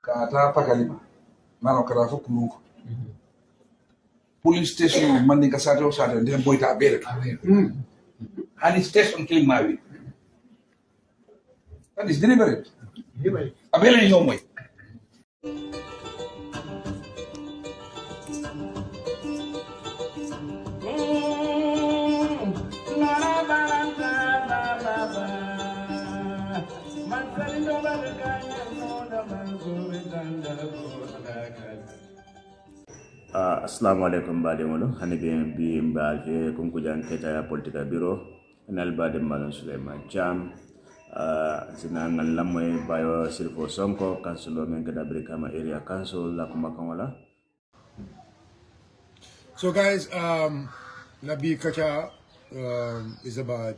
Kata pakalima. Mano kara fo kulunko. Police station mandi kasate o sate ndem boyta abere. Hani station kilim mawi. That is deliberate. Abele nyomoy. Assalamualaikum bademolo hanibe bi mbalje Kunkujang Keitaya UDP Bureau nal badem malon Suleiman Jam sina ngal lamoy bayo silfo sonko councilor men gada Brikama area council la kumakangola. So guys, Nabi Kacha is about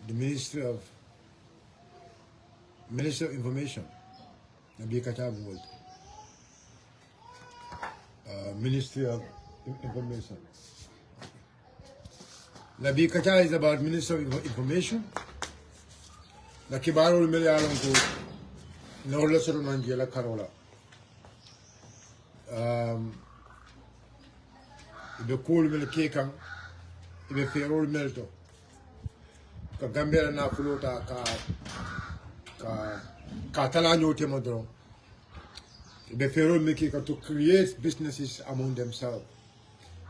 the Minister of Information. Nabi Kacha World. Ministry of Information. Nabi Kacha is about Minister of Information. Na kibaro mele alonko na hola soro nanjela karola. Ibe kool mele kekan, ibe ferol melto. Ka Gambia na fulota ka talanyo tema dron. The Pharaoh making to create businesses among themselves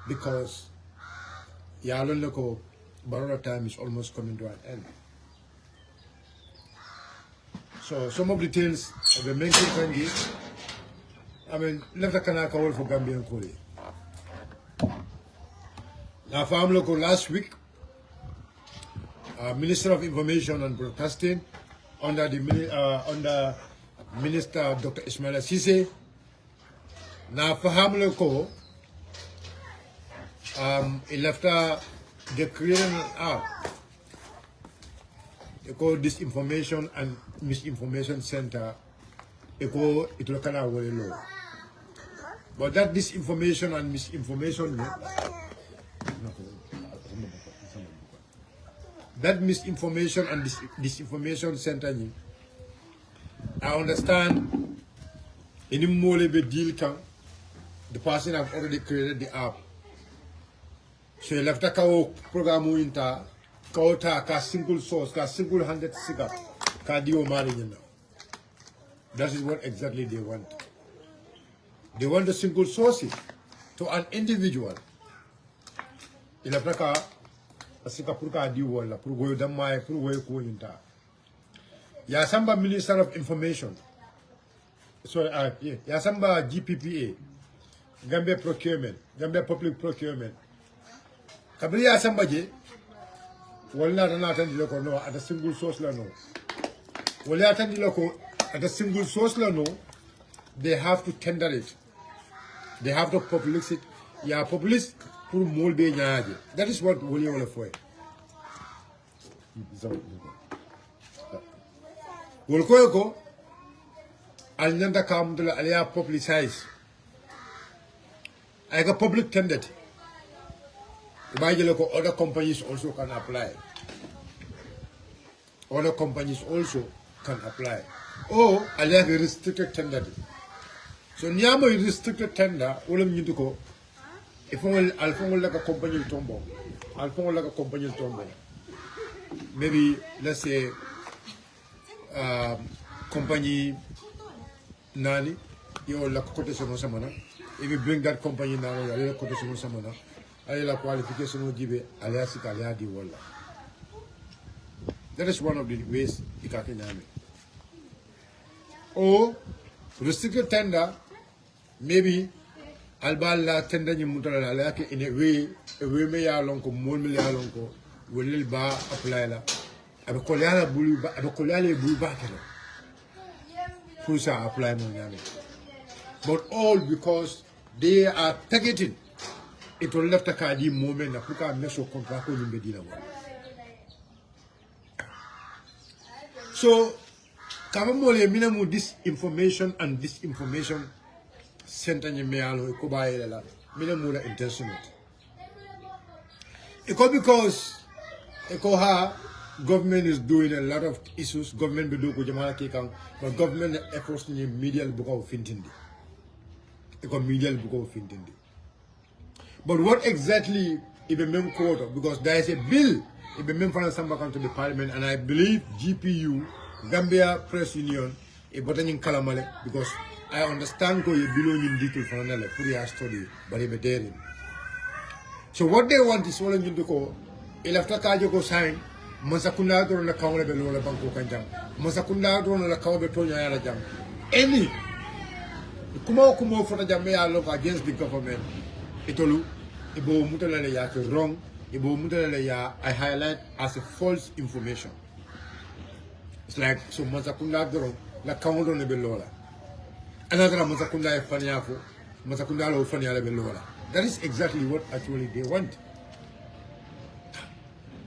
because Yalonoko Barona time is almost coming to an end. So some of the things of the main thing I mean, left the Kanaka for Gambian Koli. Now, Famloco last week, Minister of Information and Broadcasting under Minister Dr. Ismaila Ceesay na fahamu ko ilafta the creating an app called Disinformation and Misinformation Center itulokana wale law. But that disinformation and misinformation disinformation center I understand any more deal can the person have already created the app. So left a program inta ka single source, ka single handed cigar, ka dio marrying now. That is what exactly they want. They want a single source to an individual. Ilafta ka asika purka dio wala purgo damai purgo ko inta. Yasamba Minister of Information. Sorry, Yasamba GPPA, Gambia Procurement, Gambia Public Procurement. Kabili Yasamba je, wala na attend loko no at a single source la no. Wala attend loko at a single source la no. They have to tender it. They have to publish it. Ya publish pour molbe nyaje. That is what wali wala for. Wolkoyoko Alnanda Kamdula Alia publicize. I got public tendered. Other companies also can apply. Other companies also can apply. Or Alia restricted tender. So Niamo restricted tender, Ulam Yuduko, if I'll like a company tombo. I'll fall like a company tombo. Maybe let's say company nani you la quotation samana if you bring that company nani you la quotation samana ay la qualification give alias italia di wala. That is one of the ways you can name. Or restricted tender, maybe albala tender ni mutala la in a way me ya lonko mol me ya lonko will ba apply la abekolala buluba abekolala buluba kelo pusa apply mo nyame. But all because they are targeting it will left a kadi moment na puka meso contract ko nimbe dila wala. So kama mole minamu disinformation and disinformation center ni mealo ko baye la minamu la intentional. Iko because iko ha government is doing a lot of issues. Government be do ko jamana ke kan, but government efforts ni media buka fintindi. Eko media buka fintindi. But what exactly is the main quarter? Because there is a bill if the member Samba come to the parliament, and I believe GPU, Gambia Press Union, a button in Kalamale, because I understand go you belong in detail for another Korea study, but if there. So what they want is all in the call, Elafta Kajo sign, Masakunda on the counter below Banco Kanjam, Masakunda on the counter Tonya Jam. Any Kumo for the Jamea look against the government, Itolu, Ibo Mutalale Yak wrong. I highlight as a false information. It's like so Masakunda Doro, la Kamodo Nebelola. Another Masakunda Faniafo, Masakunda Fania Belola. That is exactly what actually they want.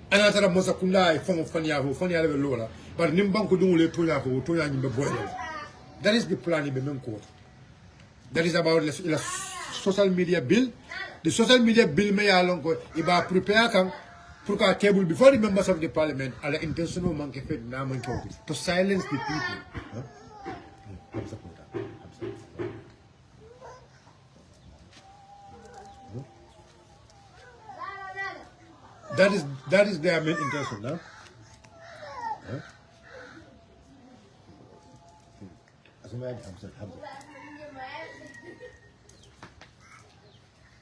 Another Masakunda form of Faniafo, Fania Belola, but Nimbanko Dule Tunafo, Tuya in the boiler. That is the plan in the main court. That is about the social media bill. The social media bill may along iba prepare come a table before the members of the parliament are the intentional monkey to silence the people. That is their main intention, no?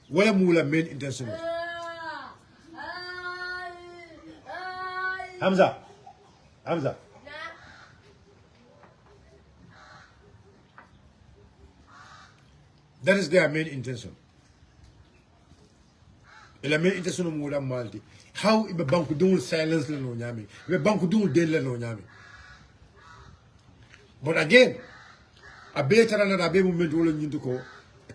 What are the main intention? Hamza. That is their main intention. The main intention of Mula Malti. How if a bank do silence no nyami, if a bank do deal no nyami. But again, a better than a baby movement rolling into ko.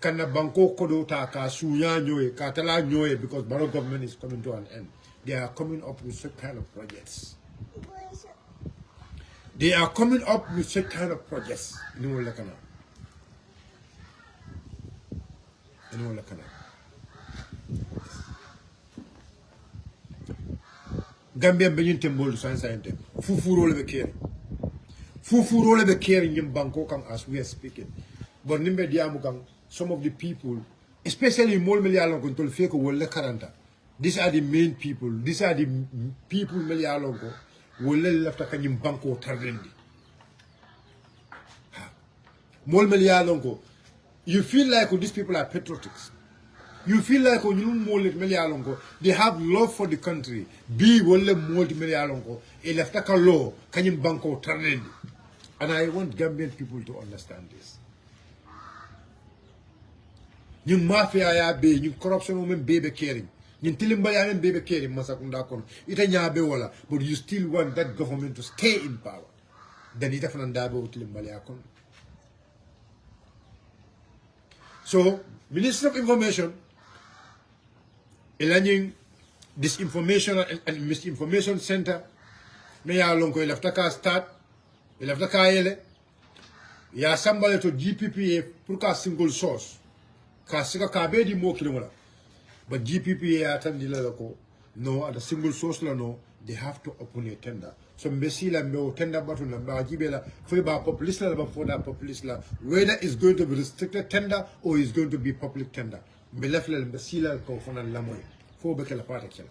Kana banko kodo ta ka suya nyoe ka tala nyoe because Baro government is coming to an end. They are coming up with such kind of projects. They are coming up with such kind of projects. Gambia benin tembol sansa ente. Fufu role be care. Fufu role be care in banko kan as we are speaking. But nimbe diamu kan some of the people, especially Mol Melialon control fake Wolle Karanta. These are the main people. These are the people Melialongo Wolle left a kanyim banko tardendi. Mol Melialongo. You feel like these people are patriotics. You feel like when you Mol Melialongo, they have love for the country. Be Wolle Mol Melialongo. A left a law kanyim banko tardendi. And I want Gambian people to understand this. You mafia ya be, you corruption women baby caring. You tilimba ya baby caring, Masakunda kon. Ita nya be wala, but you still want that government to stay in power. Then ita fananda be tilimba ya kon. So, Minister of Information, Elanying Disinformation and Misinformation Center, me ya lonko ilaftaka start, ilaftaka ele, ya sambale to GPPA purka single source. Kasika kabedi mo kilomala. But GPPA atandila lako no at a single source la no, they have to open a tender. So mbesila mbe tender button la mba jibela for populist la for that populist la whether it's going to be restricted tender or it's going to be public tender. Mbelefla mbesila ko fona lamoy. For bekela parta kela.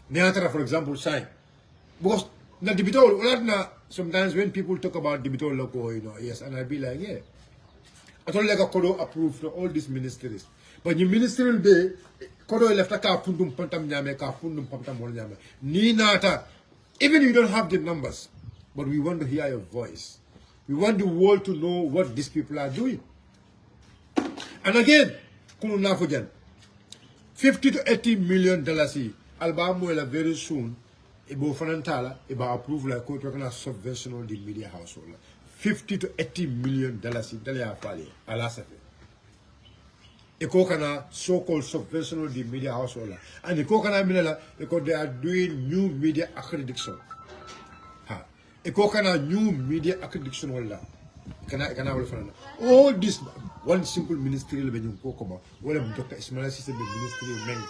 Neantara for example sign. Because na debitol na sometimes when people talk about debitol loko, you know, yes, and I'll be like, yeah. I told like a Kodo approved for all these ministries. But your ministerial day, Kodo left a car pundum pantam nyame, car pundum pantam nyame. Ni nata. Even if you don't have the numbers, but we want to hear your voice. We want the world to know what these people are doing. And again, kunu nafujan. $50 to $80 million Albamuela very soon. Ibo fanantala, iba approve like quote recognize subventional the media household. $50 to $80 million Italia Fali, Alasafe. A coconut so-called subventional the media household. And the coconut minella because they are doing new media accreditation. A coconut new media accreditation holder. All this one simple ministerial when you talk about what Dr. Ismail system the ministerial men.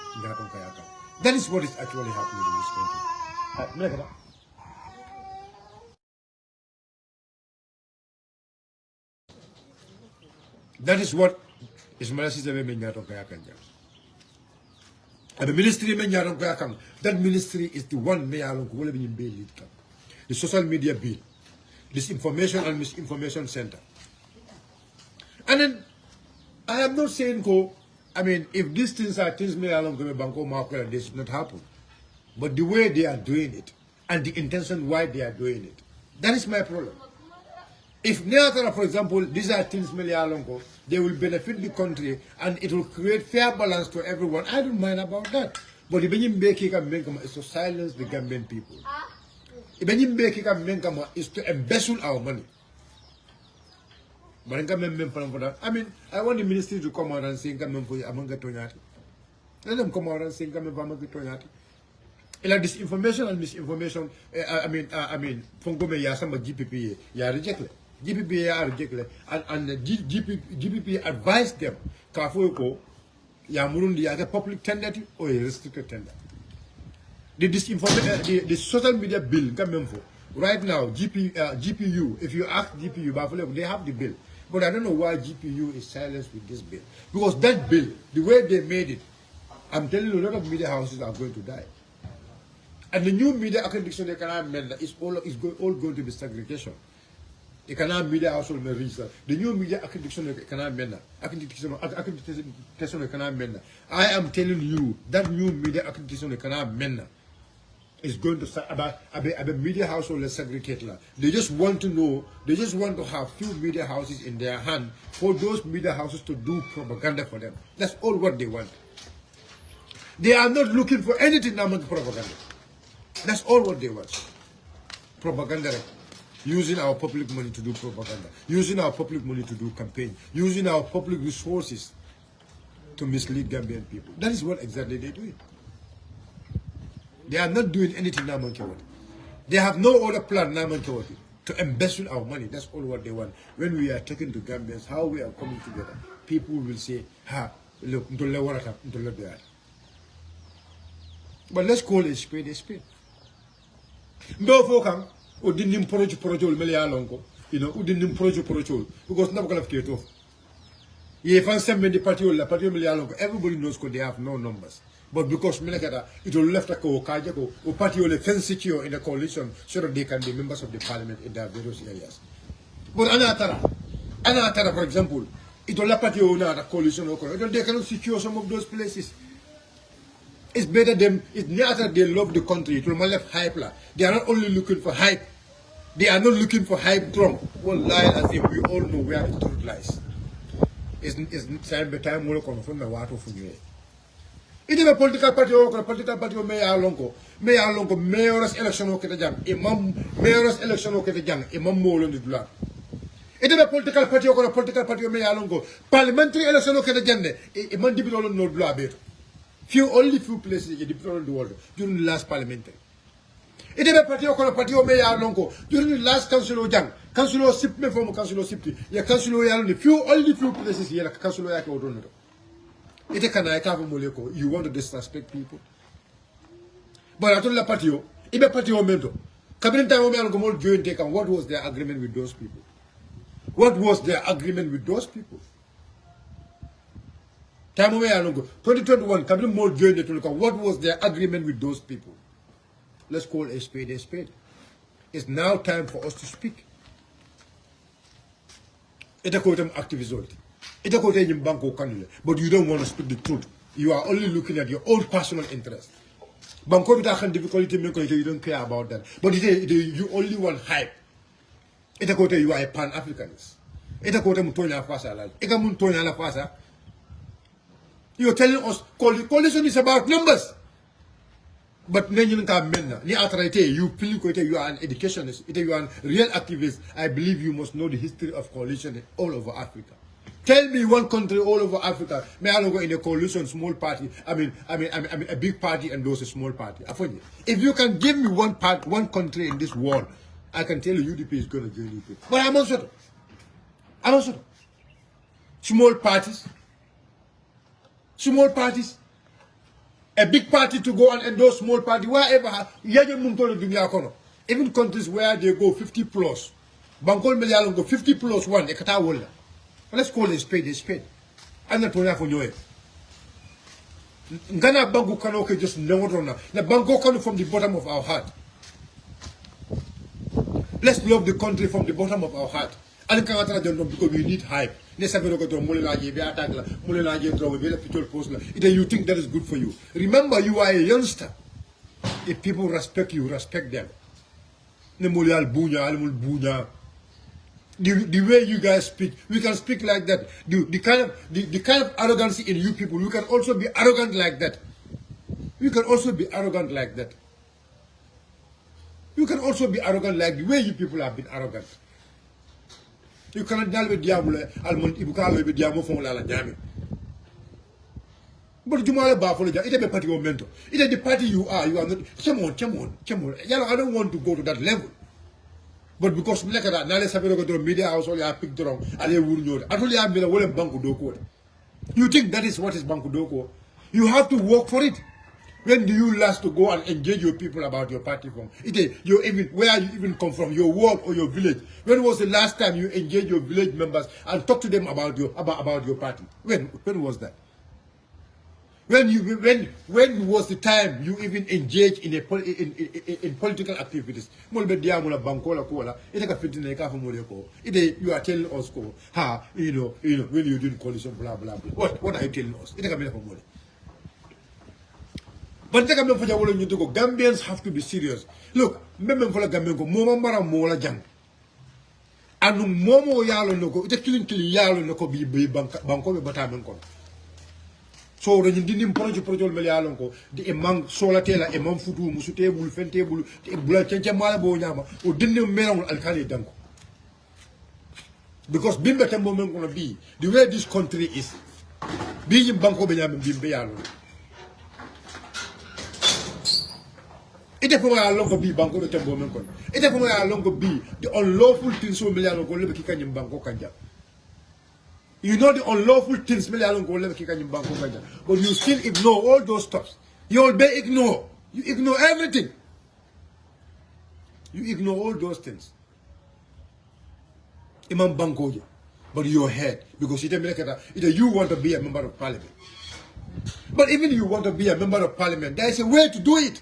That is what is actually happening in this country. That is what Ismail Sisabe Menyato Kayakanja. And the ministry Menyato Kayakang, that ministry is the one Mayalong will be in bail. The social media bill, this information and misinformation center. And then I am not saying if these things are things Mayalong Banco Marker, this should not happen. But the way they are doing it and the intention why they are doing it, that is my problem. If Neatara, for example, these are things Melialongo, they will benefit the country and it will create fair balance to everyone. I don't mind about that. But the Benin Beki is to silence the Gambian people. The Benin Beki is to embezzle our money. I mean, I want the ministry to come out and say, let them come out and say, like this information and misinformation, Fongome Yasama GPPA, ya rejected. GPPA are rejected, and the GPPA advised them, Kafuko, Yamurundi as a public tender or a restricted tender. The social media bill, right now, GPU, if you ask GPU, they have the bill. But I don't know why GPU is silenced with this bill. Because that bill, the way they made it, I'm telling you, a lot of media houses are going to die. And the new media accreditation they cannot amend is all going to be segregation. They cannot media household register. The new media accreditation they cannot amend. Accreditation they cannot amend. I am telling you that new media accreditation they cannot amend is going to start about a media household segregate. They just want to know. They just want to have few media houses in their hand for those media houses to do propaganda for them. That's all what they want. They are not looking for anything among propaganda. That's all what they want. Propaganda. Using our public money to do propaganda. Using our public money to do campaign. Using our public resources to mislead Gambian people. That is what exactly they're doing. They are not doing anything now, They have no other plan now, to embezzle our money. That's all what they want. When we are talking to Gambians, how we are coming together, people will say, look, but let's call a spade a spade. No fokang, or didn't project Melialongo, who didn't project because never going to get off. If I send the party Melialongo, everybody knows because they have no numbers. But because Melekata, it will left a Kajako, or party will fence secure in the coalition so that they can be members of the parliament in their various areas. But Anatara, for example, it will party owner a coalition or they cannot secure some of those places. It's better than it's not that they love the country. It will left hype. They are not only looking for hype. They are not looking for hype drum. One lie as if we all know where the truth lies. It's time by time we'll confirm the water for you. It is a political party or mayor mayor's election or mayor's election or imam mole on the blood. It is a political party or mayor parliamentary election or imam dibidol no blood. Only few places in the world during the last parliamentary. It is a party or mayor during the last council young. Councilor Sipme from Councilor Sipti. Ya Councilor Yalni only few places here like Councilor Yako Dono. It is can I have moleko. You want to disrespect people. But I told the patio, Ibe patio mento. Cabinet Tamomelgo joined take and what was their agreement with those people? What was their agreement with those people? Tamome Alongo, 2021, Cabinet Mall joined the Tuluka. What was their agreement with those people? Let's call a spade a spade. It's now time for us to speak. It's a quotum activist. It's a quotum banco candidate. But you don't want to speak the truth. You are only looking at your own personal interest. Banco with difficulty, you don't care about that. But you only want hype. It's a quotum you are a pan-Africanist. It's a quotum Tonya Fasa. It's a Muntonya Fasa. You're telling us coalition is about numbers. But you feel you are an educationist, you are a real activist. I believe you must know the history of coalition all over Africa. Tell me one country all over Africa. May I go in a coalition, small party? I mean a big party and those a small party. If you can give me one country in this world, I can tell you UDP is going to join UDP. But I'm also small parties. a big party to go and endorse small party, wherever. Even countries where they go 50 plus. Bangkol Melialon go 50 plus 1, Ekata Wola. Let's call it a spade. I'm not going to for you. Ghana Bangu Kanoke just no runner. The Bangu Kano from the bottom of our heart. Let's love the country from the bottom of our heart. And because we need hype. You think that is good for you. Remember, you are a youngster. If people respect you, respect them. The way you guys speak, we can speak like that. The kind of arrogance in you people, you can also be arrogant like that. You can also be arrogant like that. You can also be arrogant like the way you people have been arrogant. You cannot deal with Diablo, Almond Ibukalo with Diamo from La Jami. But Jumala Buffalo, it is a party or mentor. It is the party you are not. Come on. Yellow, I don't want to go to that level. But because like that, now let's have a look at the media house, all you have picked wrong, and they will know. I told you I've been a well Banco Doko. You think that is what is Banco Doko? You have to work for it. When do you last to go and engage your people about your party from? Where you even come from, your work or your village? When was the last time you engaged your village members and talk to them about your party? When was that? When was the time you even engaged in political activities? You are telling us, when you do coalition, blah blah blah. What are you telling us? But Gambians have to be serious. Look, remember for Gambian ko momo mara mola jang. Anu momo yalo noko ite killing yalo noko bi banko be batamen ko. So when you didn't project melialon ko di emang sola tela emang futu musute bul fente bul bula cence mala bo nyama o dinne merawul alkali danko. Because bimbe tembo men kono bi the way this country is bi banko be nyama bimbe yalo. Ite kuma longo bi banko do tembo men kon. Ite kuma longo bi the unlawful things so million ko lebe kikanyim banko kanja. You know the unlawful things million ko lebe kikanyim banko kanja. But you still ignore all those stuff. You all be ignore. You ignore everything. You ignore all those things. Imam banko je. But your head because either you want to be a member of parliament. But even if you want to be a member of parliament, there is a way to do it.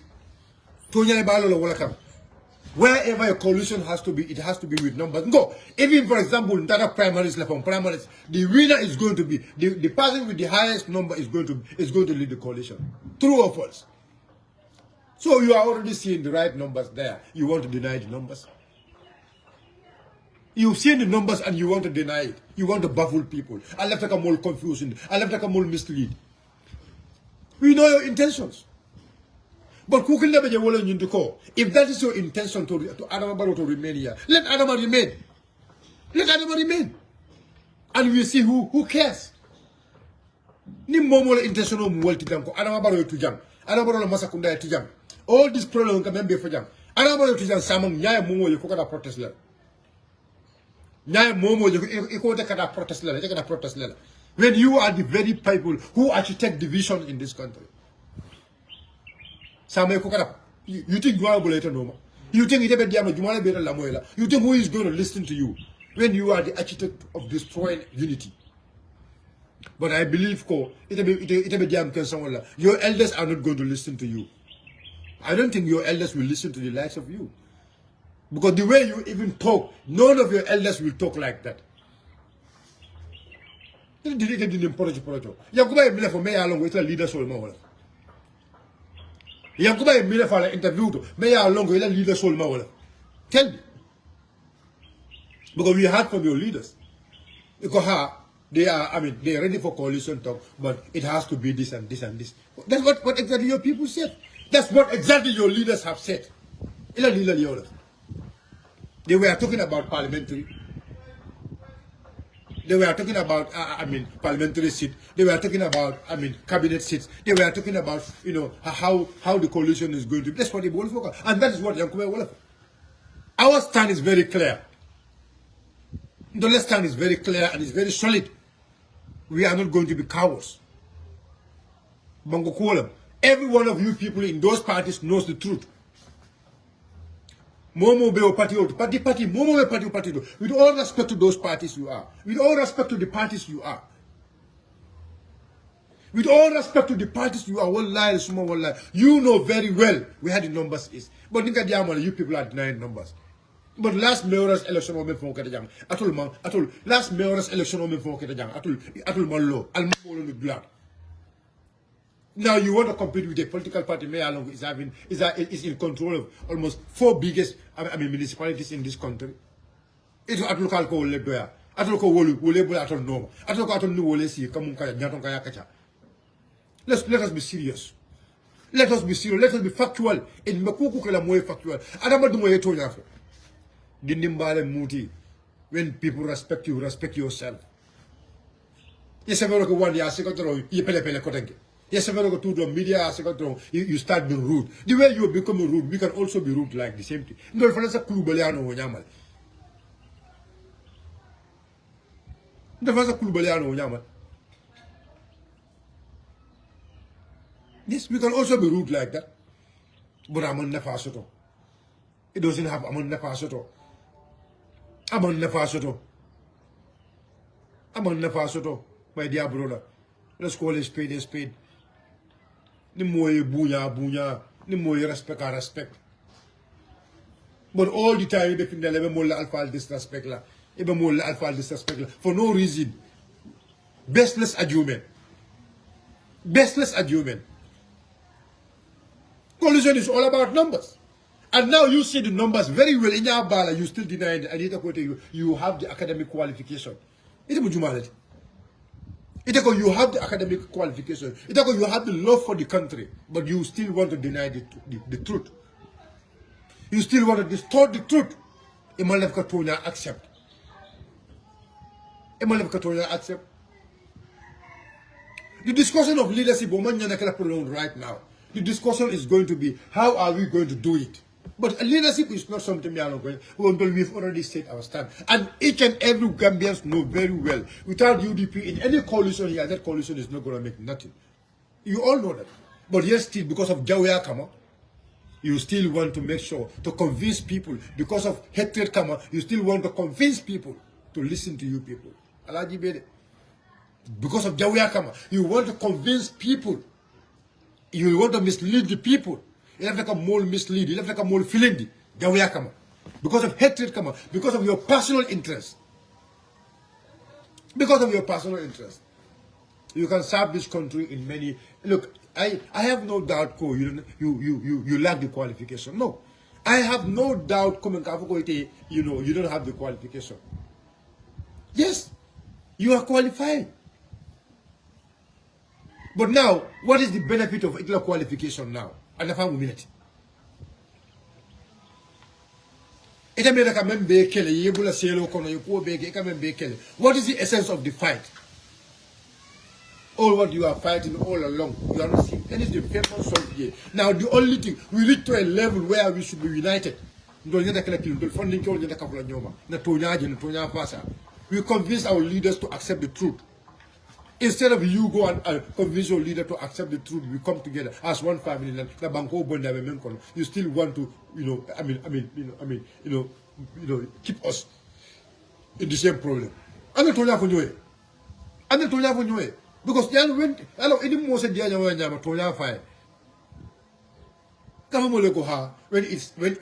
Wherever a coalition has to be, it has to be with numbers. Go. Even for example, in that primaries, the winner is going to be the person with the highest number is going to lead the coalition. True or false? So you are already seeing the right numbers there. You want to deny the numbers. You've seen the numbers and you want to deny it. You want to baffle people. I left like a more confusing. I left like a more mislead. We know your intentions. But if that is your intention to Adama Barrow to remain here, let Adama remain. Let Adama remain. And we see who cares. Ni momo intention of multi danko Adama Barrow to jam. Adama Barrow masakunda to jam. All this problem can be for jam. Adama Barrow to jam samong nyaya momo you kokada protest letter. Nyaya momo you kokada protest letter. When you are the very people who architect division in this country. You think you are no? You think you think who is going to listen to you when you are the architect of destroying unity? But I believe your elders are not going to listen to you. I don't think your elders will listen to the likes of you. Because the way you even talk, none of your elders will talk like that. Yankuba mila fala interview to me ya longo ila leader soul mawala. Tell me. Because we heard from your leaders. Because they are they are ready for coalition talk, but it has to be this and this and this. That's what exactly your people said. That's what exactly your leaders have said. Ila leader yola. They were talking about parliamentary. They were talking about, parliamentary seat. They were talking about, cabinet seats. They were talking about, how the coalition is going to be. That's what they will focus. And that is what Yankuba will focus. Our stand is very clear. The left stand is very clear and it's very solid. We are not going to be cowards. Bango Kuala, Every one of you people in those parties knows the truth. Momo be party, Momo be party. With all respect to those parties you are. With all respect to the parties you are. With all respect to the parties you are, wallahi, suma wallahi, you know very well where the numbers is. But you people are denying numbers. But last mayor's election woman for Ketajang, atul last mayor's election woman for Ketajang, atul malo, almolo with blood. Now you want to compete with a political party mayor is in control of almost 4 biggest municipalities in this country. It's atul kalko le doya, atul ko wole atul no, atul ko atul no wole si kamun kaya nyaton kaya kacha. Let us be serious. Let us be serious. Let us be factual. In makuku kala moye factual. Adama du moye to nyafo. Dindimbale muti. When people respect you, respect yourself. Yes, I go one year, you pele kotenke. Yes, I go to the media, you start being rude. The way you become rude, we can also be rude like the same thing. No, for us a clue baliano nyamal. The first a clue baliano nyamal. Yes, we can also be rude like that. But I'm on Nefasoto. It doesn't have I'm on Nefasoto. I'm on Nefasoto. I'm on Nefasoto, my dear brother. Let's call a spade a spade. Ni moye bunya, ni moye respect. But all the time, they think they'll ever more alpha disrespect la. Even more alpha disrespect la. For no reason. Baseless argument. Baseless argument. Coalition is all about numbers. And now you see the numbers very well in your bala, you still deny it. You have the academic qualification. You have the academic qualification. You have the love for the country, but you still want to deny the truth. You still want to distort the truth. Imalef Katonya accept. Accept. The discussion of leadership right now. The discussion is going to be, how are we going to do it? But leadership is not something we are not going until we've already set our stand. And each and every Gambians know very well, without UDP in any coalition here, that coalition is not going to make nothing. You all know that. But yet still, because of Jawaya Kama, you still want to make sure, to convince people, because of hatred Kama, you still want to convince people to listen to you people. Alaji Bede. Because of Jawaya Kama, you want to convince people. You want to mislead the people. You have like a more mislead. You have like a more feeling. Because of hatred, because of your personal interest. Because of your personal interest. You can serve this country in many. Look, I have no doubt, you lack the qualification. No. I have no doubt, you don't have the qualification. Yes, you are qualified. But now, what is the benefit of equal qualification now? And the family minute. What is the essence of the fight? All what you are fighting all along, you are not seeing anything painful solved here. Now the only thing, we reach to a level where we should be united. We convince our leaders to accept the truth. Instead of you go and convince your leader to accept the truth, we come together as one family. You still want to, keep us in the same problem. Because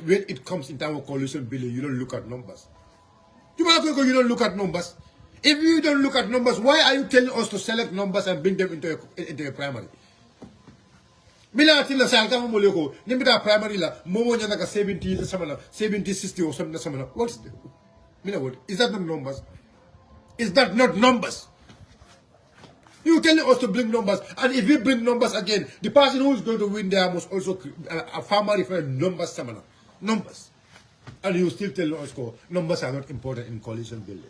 when it comes in time of coalition building, you don't look at numbers. You don't look at numbers. If you don't look at numbers, why are you telling us to select numbers and bring them into a primary? Bila tila sa alka mo leko, nimita primary la, momo nya naka 70 60 or something. What's the? What? Is that not numbers? Is that not numbers? You telling us to bring numbers, and if we bring numbers again, the person who is going to win there must also a farmer refer numbers samana. Numbers. And you still tell us numbers are not important in coalition building.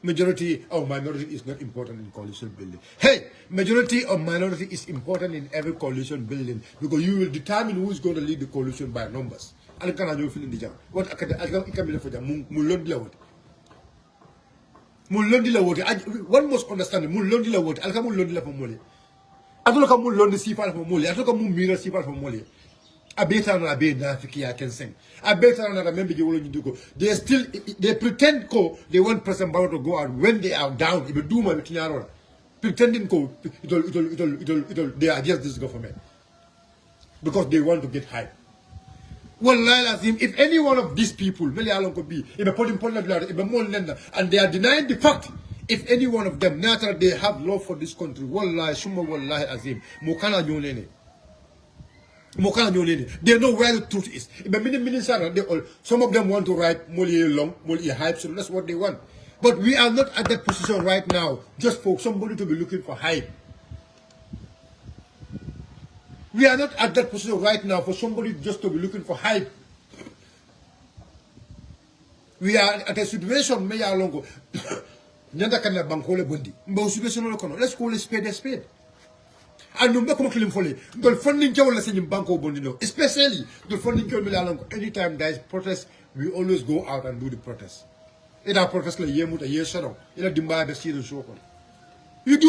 Majority or minority is not important in coalition building. Hey, majority or minority is important in every coalition building because you will determine who is going to lead the coalition by numbers. What one must understand Atolo ka mun londi sifal fo moli, atolo ka mun mira sifal fo moli. Abeta na abe na fiki ya kenseng. Abeta na member je wolo nyugo. They pretend ko they want President Barrow to go out when they are down. Ibe duma bitinyaro. Pretending ko they are against this government because they want to get high. Wallahi lazim, if any one of these people, and they are denying the fact, if any one of them, naturally they have love for this country, wallahi, summa wallahi azim, mukana nyolene. They know where the truth is. Some of them want to write Moli long, Moli hype, so that's what they want. But we are not at that position right now, just for somebody to be looking for hype. We are not at that position right now for somebody just to be looking for hype. We are at a situation, let's call a spade a spade. And no matter what funding especially the funding anytime there is protest, we always go out and do the protest. It are protest like you do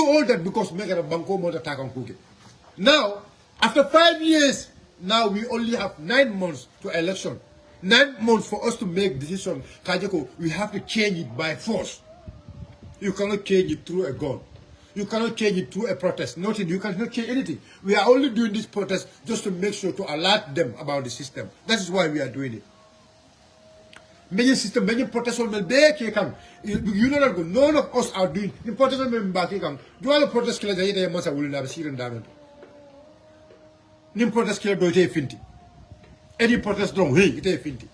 all that because make a banko motor attack on cookie. Now, after 5 years, now we only have 9 months to election. 9 months for us to make decision. Kajako, we have to change it by force. You cannot change it through a gun. You cannot change it through a protest. Nothing. You cannot change anything. We are only doing this protest just to make sure to alert them about the system. That is why we are doing it. Many system, many protest will be you know that none of us are doing the protest will be back. Do all the protest killers that must have never seen them. Nim protest killer do it finti. Any protest don't hey it finti.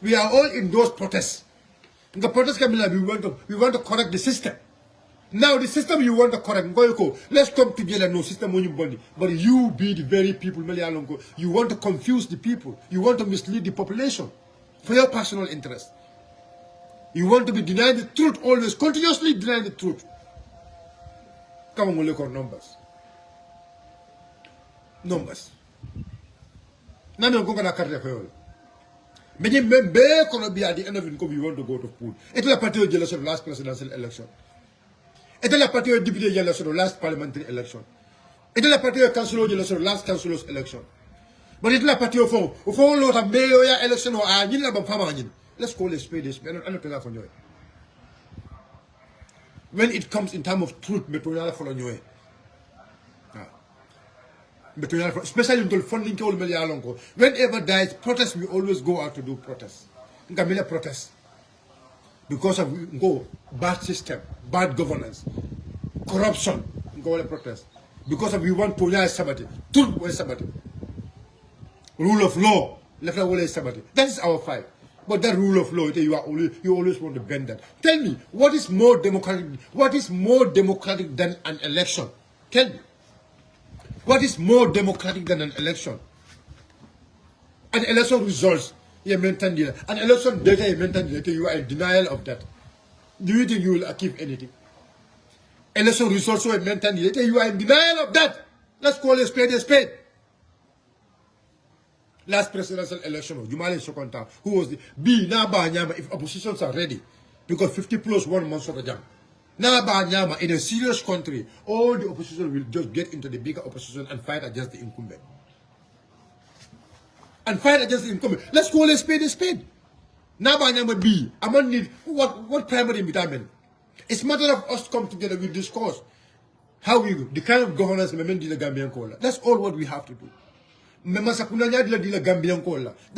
We are all in those protests. In the protest we want to correct the system. Now the system you want to correct, let's come together, no system on your body. But you be the very people, you want to confuse the people. You want to mislead the population for your personal interest. You want to be denying the truth always, continuously denying the truth. Come on, we'll look at numbers. Numbers. Now I'm going to cut the Many members going be at the end of it because we want to go to pool. It's a party of the last presidential election. It's a party of deputy election, last parliamentary election. It's a party of council election, last councilors election. But it's a party of lot of mayor election or let's call it spade a spade. When it comes in terms of truth, especially until funding whenever there is protest, we always go out to do protests. Protest. Because of bad system, bad governance, corruption, go to protest. Because of we want to sabati, rule of law, that is our fight. But that rule of law, you always want to bend that. Tell me, what is more democratic? What is more democratic than an election? Tell me. What is more democratic than an election? An election results. An election data, you are in denial of that. Do you think you will achieve anything? Election results are data, you are in denial of that. Let's call a spade a spade. Last presidential election, Jumale Sokonta, who was the B Naba Nyama if oppositions are ready. Because 50 plus 1 month of the jam. Naba Nyama, in a serious country, all the opposition will just get into the bigger opposition and fight against the incumbent. And fight against the incumbent. Let's call a spade a spade. Naba Nyama B. I'm gonna need what primary investment. It's a matter of us to come together, we discuss how we do, the kind of governance we the Gambian Kola. That's all what we have to do. That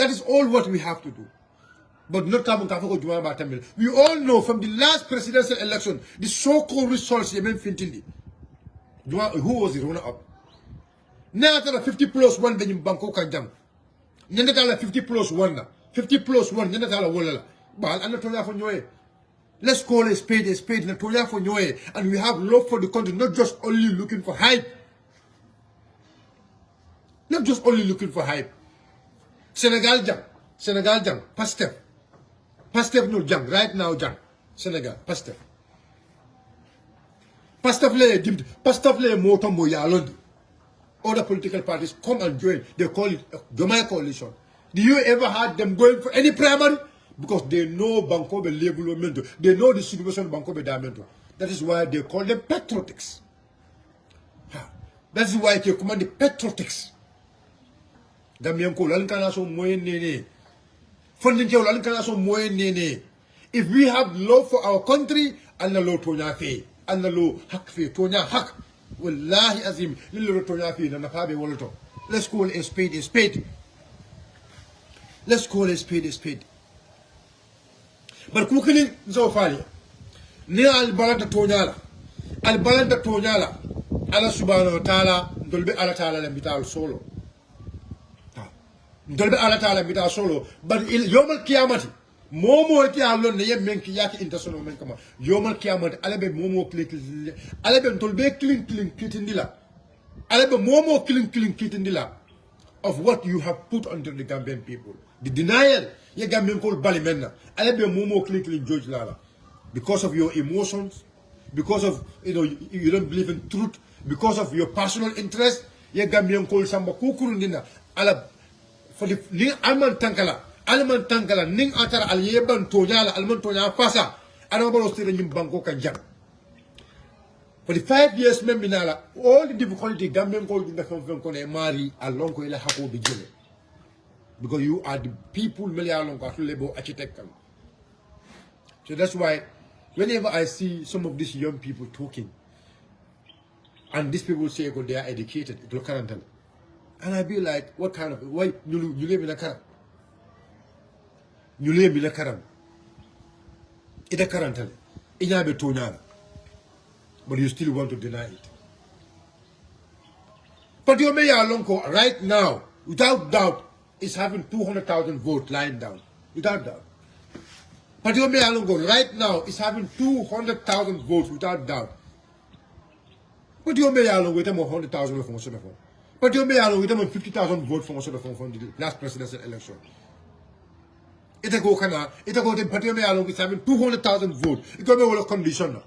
is all what we have to do. But not we all know from the last presidential election, the so-called results, who was the runner-up? Now 50 plus 1 in Bangkok Kanjang. 50 plus 1. 50 plus 1. Let's call a spade, and we have love for the country, not just only looking for hype. Not just only looking for hype. Senegal jang, Pastef no jang, right now jang, Senegal, Pastef le motombo ya London. Other political parties come and join. They call it a Jomai coalition. Do you ever heard them going for any primary? Because they know Bankobe Lebulo, they know the situation of Bankobe Diamento. That is why they call them patriotics. That's why you command the patriotics. Gambian ko lan kana so moyen nene. Funding ke lan kana so moyen nene. If we have love for our country, Allah lo tonya fe, Allah lo hak fe tonya hak. Wallahi azim, lilo tonya fe na nafabe woloto. Let's call a spade a spade. Let's call a spade a spade. But kukili nzo fali. Ni al balanda tonyala. Al balanda tonyala. Allah subhanahu wa ta'ala ndolbe Allah ta'ala le mital solo. Ndolbe Allah ta'ala mital solo. But yawmal qiyamati momo ti alon ne yem menki yaki international men kama. Yawmal qiyamati alabe momo klik alabe ndolbe clean kitindila. Alabe momo clean kitindila of what you have put under the Gambian people. The denial ye Gambian call balimenna. Alabe momo clean George Lala. Because of your emotions, because of you don't believe in truth, because of your personal interest, ye Gambian call samba kukurundina ala for the ni alman tankala ning atara al yeban tonyala alman tonya fasa ana balo stire nyim banko kan jam. For the 5 years membinala all the difficulty Gambian call in the konfenkone mari along ko ila hako be jele. Because you are the people along ko lebo architect. So that's why whenever I see some of these young people talking, and these people say, "Oh, they are educated," and I be like, "What kind of why you live in a car? You live in a car? It's a car, but you still want to deny it." But your mayor Alonco right now, without doubt, is having 200,000 votes lying down, without doubt. But your mayor Alonco right now is having 200,000 votes without doubt. But your mayor Alonco with them 100,000 from Soda. But your mayor Alonco with them 50,000 votes from Soda from the last presidential election. It go kana, it go to Patio Mayor Alonco is having 200,000 votes. It got a condition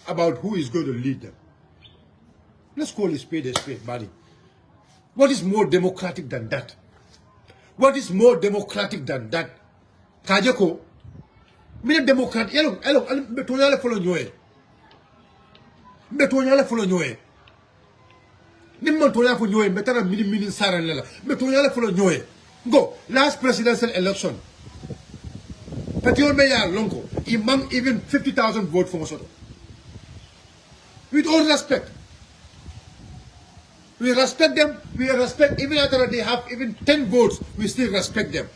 about who is going to lead them. Let's call a spade, buddy. What is more democratic than that? What is more democratic than that? Kajako. Mine Democrat, betonyale follow nyoe. Betonyale follow nyoe. Nimman tonya follow nyoe, betara mini saran lela. Betonyale follow nyoe. Go, last presidential election. Patio Mayor Lonko, among even 50,000 votes for Mosoto. With all respect. We respect them, we respect, even after they have even 10 votes, we still respect them.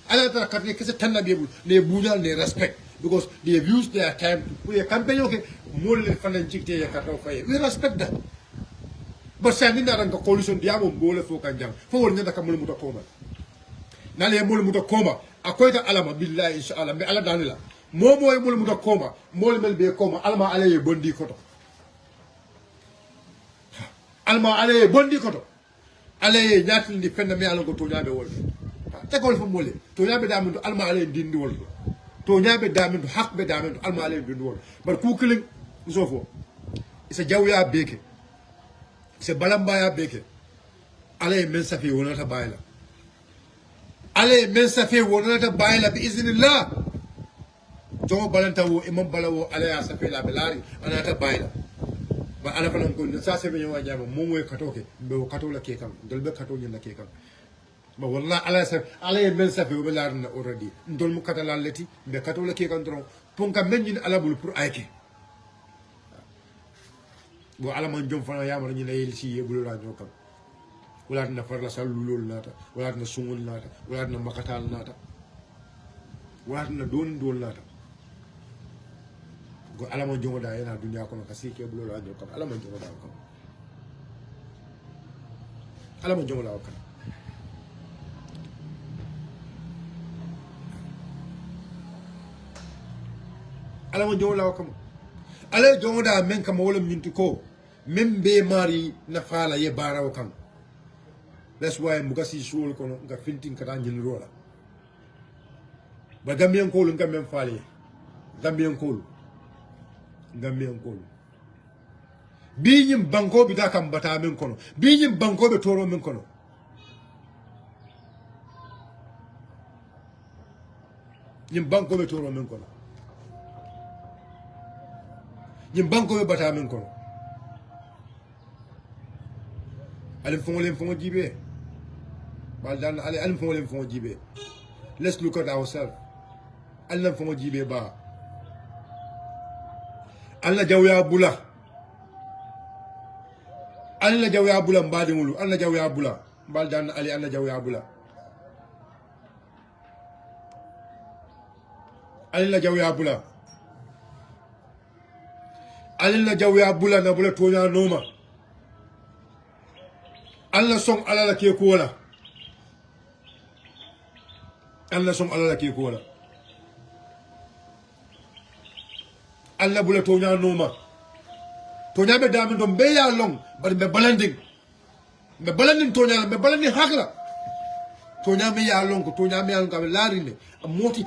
Respect because they have used their time to put a campaign. Okay, we respect that. But sending that on coalition, the Amon Bola for Kanjang, for another Kamuluta Koma. Nale Mulumuta Koma, Akoita Alama, Billah, Inshallah, Aladanilla. Momo Mulumuta Koma, Molmel be Koma, Alma Ale Bondi Koto. Alma Ale Bondi Koto. Ale Yatin defend me along to the world. Take all from Mole. To Yabe Diamond, Alma Ale didn't do it. To Yabe Diamond, Hack be Diamond, Alma Ale didn't do it. But cooking is over. It's a Jawia bake. It's a Balambaya bake. Ale Mensafi will not a baila. Ale Mensafi will not a baila, isn't it la? Joe Balantawo, Imam Balawo, Ale Asafela Belari, and at a baila. But Alapan could not say, Momo Katoke, Bo Katola Kekam, Dolbe Katolian Kekam. But wallah Allah said Allah mensa fe welarna already ndol mu katala leti be katola ke kandron ponka menjin alabul pour ayke bo ala man jom fana yamar ni lay ci yebul la ñokam wala na farla sallu lol nata wala na sungul nata wala na makatal nata wala na don nata go ala man jomo da yana dunya ko ka ci ke bul la ñokam ala man jomo da ko ala man jomo da ko alama jola wakam ale jonda men kam wala minti ko membe mari na fala ye bara wakam. That's why mugasi shul kono nga fintin kata nyil rola ba Gambian ko nga men fale Gambian ko bi nyim banko bi da kam bata men kono bi nyim banko be toro men kono nyim banko be toro men kono ñim banko be bata men kono alim fongo jibe bal dan alim fongo jibe. Let's look at ourselves. Alim fongo jibe ba Allah jawya bula Allah jawya bula mbadi ngulu Allah jawya bula bal dan ali Allah jawya bula Allah jawya bula Allah jawya bula na bula tonya noma Allah song Allah la ke ko la Allah song Allah la ke ko la Allah bula tonya noma tonya be damin do be ya long but be balanding tonya be balanding hakla tonya me ya long ko tonya me ya long ka larine moti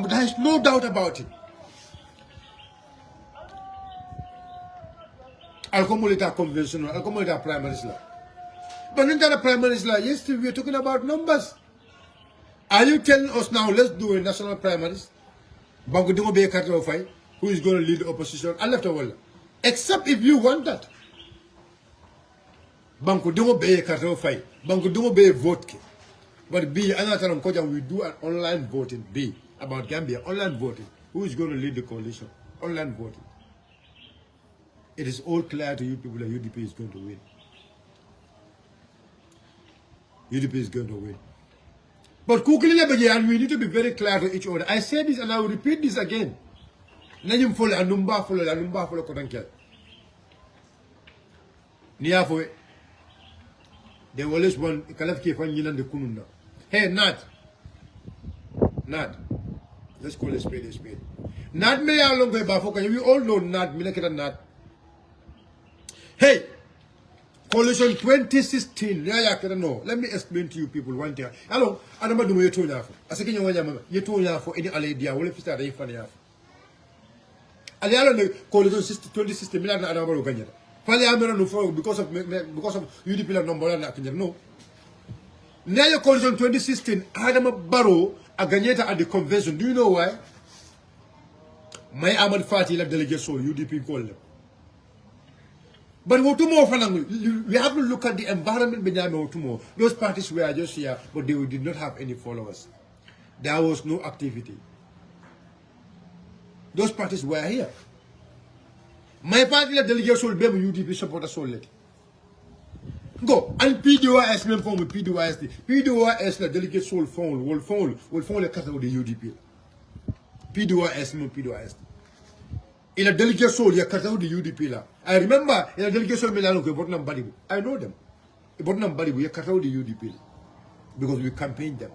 there is no doubt about it. Alcoholita conventional, alcoholita primaries la. But in the primaries la, yesterday we are talking about numbers. Are you telling us now let's do a national primaries? Bangu dingo be karto fai. Who is going to lead the opposition? I left a wall. Except if you want that. Banku dungo be karto fai. Banku dungo be vote. But B, another time we do an online voting. B, about Gambia, online voting. Who is going to lead the coalition? Online voting. It is all clear to you people that UDP is going to win. UDP is going to win. But quickly, and we need to be very clear to each other. I say this and I will repeat this again. Najim follow anumba follow kotankel. Niafo they always want kalaf ke fan yinan de kununda. Hey Nat. Let's call a spade a spade. Nat me ya long ba foka. We all know Nat me nakita Nat. Hey, coalition 2016. No. Let me explain to you people one thing. Hello, adama do yeto nyafo. Asake nyonya mama. Yeto nyafo any idea wole fista da ifani yafo. Ali alo ne coalition 2016 milana adama baro ganya. Fali amera no for because of UDP la number na kanya no. Now coalition 2016 adama baro aganyeta at the convention. Do you know why? My Ahmad Fati la delegate so UDP call them. But we have to look at the environment behind those parties were just here, but they did not have any followers. There was no activity. Those parties were here. My party the delegation will be UDP supporters solely. Go and PDOS même forme PDOS la delegation will fall le carte de UDP. PDOS. In a delegation, you cut out the UDP la. I remember in a delegation, I know them. We cut out the UDP because we campaigned them.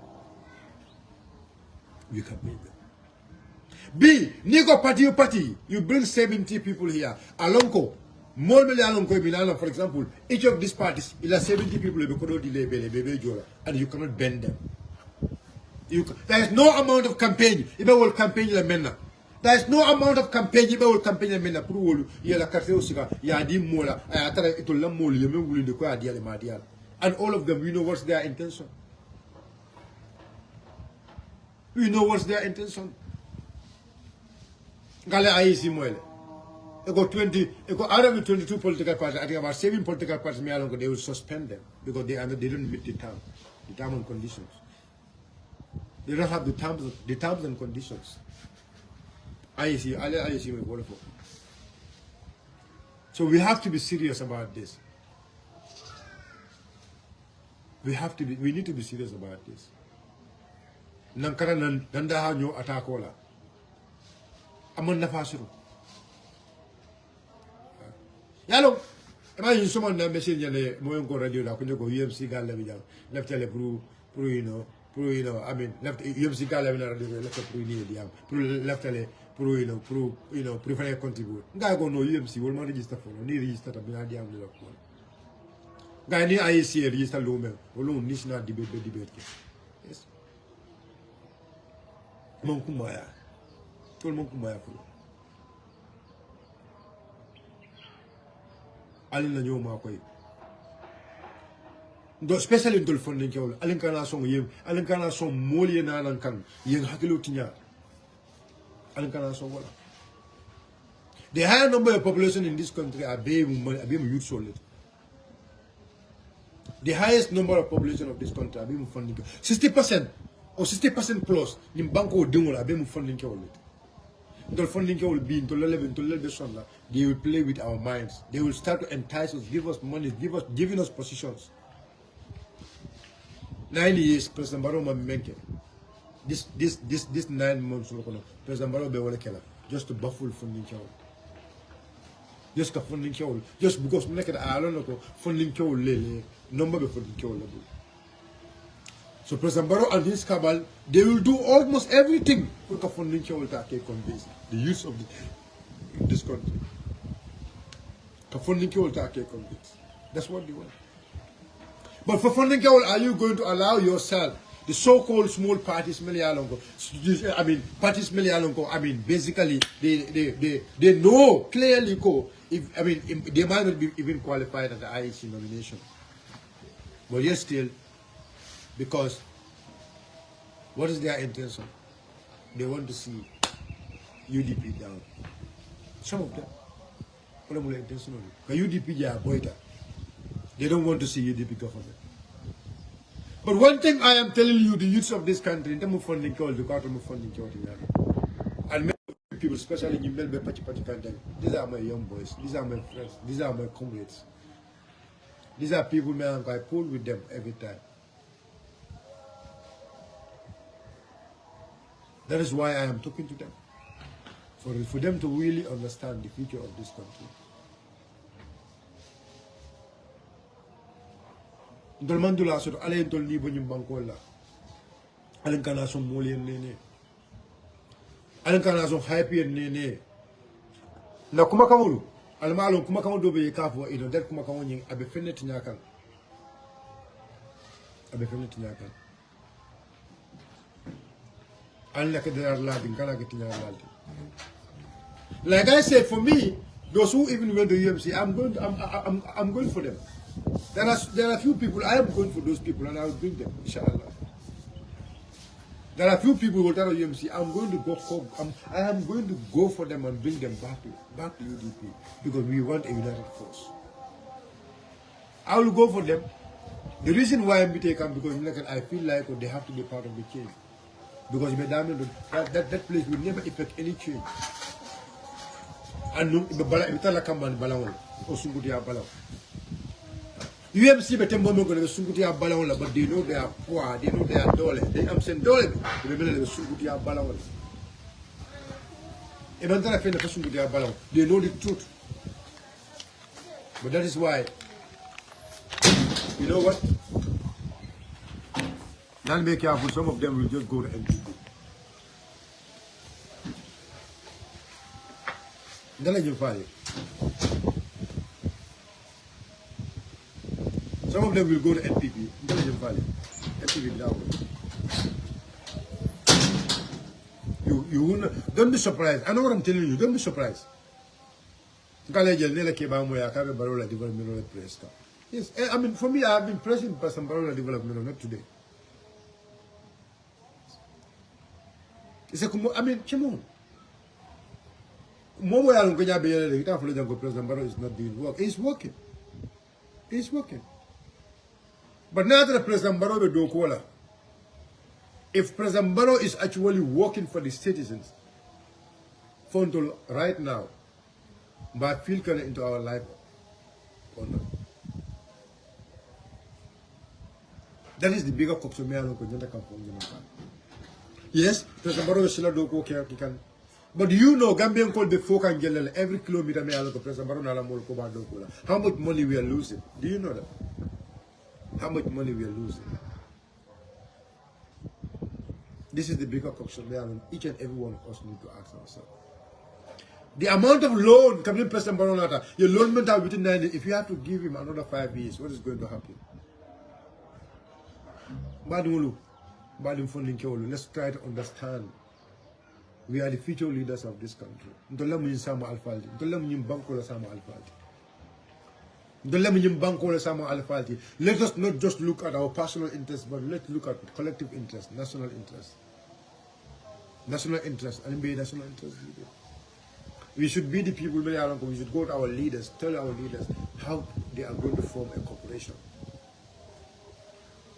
B, Nico party, you bring 70 people here. Alonko, more Alonko, for example, each of these parties, il a 70 people, and you cannot bend them. There is no amount of campaign. If I will campaign la menna. There is no amount of campaign. If I will campaign la menna. Puru ya la carte osika ya di mola. Atara ito la moli le menguli de kwa dia le madia. And all of them, we know what's their intention. We know what's their intention. Gale aisi moele. Out of the 22 political parties, I think about 7 political parties, they will suspend them because they didn't meet the terms and conditions. They don't have the terms and conditions. So we have to be serious about this. We need to be serious about this. Nankara nanda ha nyo atakola. Amon nafasiru. Yalo, imagine someone na message yale moyon ko radio la kunyo ko UMC gala bijang left tele pro I mean left UMC gala na radio left pro ni diam pro left tele pro prefer contribute. Nga go no UMC will not register for ni register ta bina diam la ko. Nga ni IEC register lo men wolo national debate. Yes. Mon kumaya. Tout le monde kumaya ko. Alin la ñoma koy do especially ndol fonde kewol alin kana son moliye nanan kan yen hakilo tinya alin kana son wala the higher number of population in this country are being youth solid The highest number of population of this country are being funding 60% or 60% plus in banko dingola are being funding the funding will be into level they will play with our minds. They will start to entice us, give us money, giving us positions. 9 years, President Barrow Menke. This 9 months, President Barrow Bewolekela, just to baffle funding chawl. Just to funding chawl. Just because I don't know funding chawl lele, number of funding chawl. So President Barrow and his cabal, they will do almost everything for the funding chawl to convince the use of this country. The funding chawl to convince. That's what they want. But for funding chawl, are you going to allow yourself, the so-called small parties, basically, they know clearly, they might not be even qualified at the IEC nomination. But yet still, because what is their intention? They want to see UDP down. Some of them. Intentionally. But UDP they avoid that. They don't want to see UDP government. But one thing I am telling you, the youths of this country, in terms of funding, and many people, especially in Melbourne, these are my young boys, these are my friends, these are my comrades. These are people I pull with them every time. That is why I am talking to them. For them to really understand the future of this country. Ndolmandula so ale ntol ni bonyum bankola. Alen kana so molien nene. Alen kana so happy nene. Na kuma kamulu. Almalo kuma kamu dobe kafo ido det kuma kamu nyi abe fenet nyakal. Abe fenet nyakal. Like I said, for me, those who even went to UMC, I'm going for them. There are few people, I am going for those people and I will bring them, inshallah. There are few people who will tell UMC, I am going to go for them and bring them back to UDP because we want a united force. I will go for them. The reason why I'm taken because I feel like they have to be part of the change. Because that place will never effect any change. And UMC but they know they are poor, they know they are dole. They am saying dole. They know the truth. But that is why, you know what? Now be careful, some of them will just go to NPP. Some of them will go to NPP. NPP down. You will not, don't be surprised. I know what I'm telling you. Don't be surprised. Yes, I mean, for me, I have been pressing President Barola development, not today. I mean, come on. President Barrow is not doing work. He's working. He's working. But now that President Barrow will do Kuala, if President Barrow is actually working for the citizens, for until right now, but feel connected into our life or not. That is the bigger question. Yes, President Barrow is still do but do you know Gambian called the folk and yell every kilometer President Barrow how much money we are losing? Do you know that? How much money we are losing? This is the bigger question each and every one of us need to ask ourselves. The amount of loan coming President Barrow, your loan went out within 9 days. If you have to give him another 5 years, what is going to happen? Let's try to understand. We are the future leaders of this country. Let us not just look at our personal interests, but let's look at collective interest, national interest. National interest, and be national interest. We should be the people, we should go to our leaders, tell our leaders how they are going to form a corporation.